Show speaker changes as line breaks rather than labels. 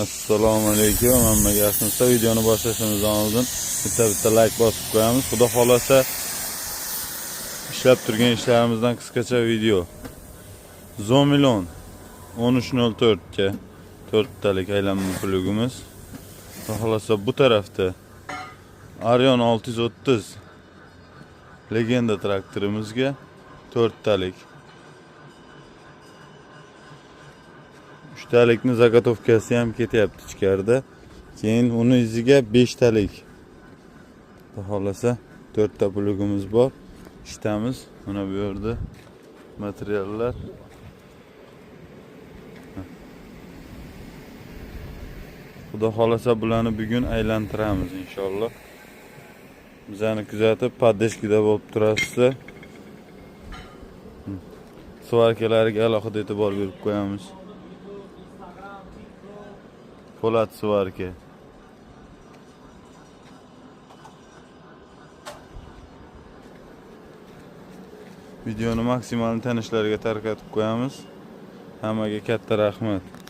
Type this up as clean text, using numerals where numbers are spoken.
Assalomu alaykum. Hammaga yaxshimisiz? Videoni boshlashimizdan oldin bitta like bosib qo'yamiz. Xudo xolasa ishlab turgan ishlarimizdan qisqacha video. Zomilon 1304 ga 4 talik aylanma plugimiz. Xudo xolasa bu tarafda Arion 630 Legenda traktorimizga 4 talik. 3 talikni zagotovkasi ham ketyapti ichkarida. Keyin uni iziga 5 talik. Xohlasa 4 ta plugimiz bor. Ishtamiz. Mana bu yerda materiallar. Xudo xolasa bularni bugun aylantiramiz inshaalloh. Bizani kuzatib poddeshkada bo'lib turasizlar. Svarkalariga alohida e'tibor berib qo'yamiz. Po'lat svarka. Videoni maksimal tanishlarga tarqatib qo'yamiz. Hammaga katta rahmat.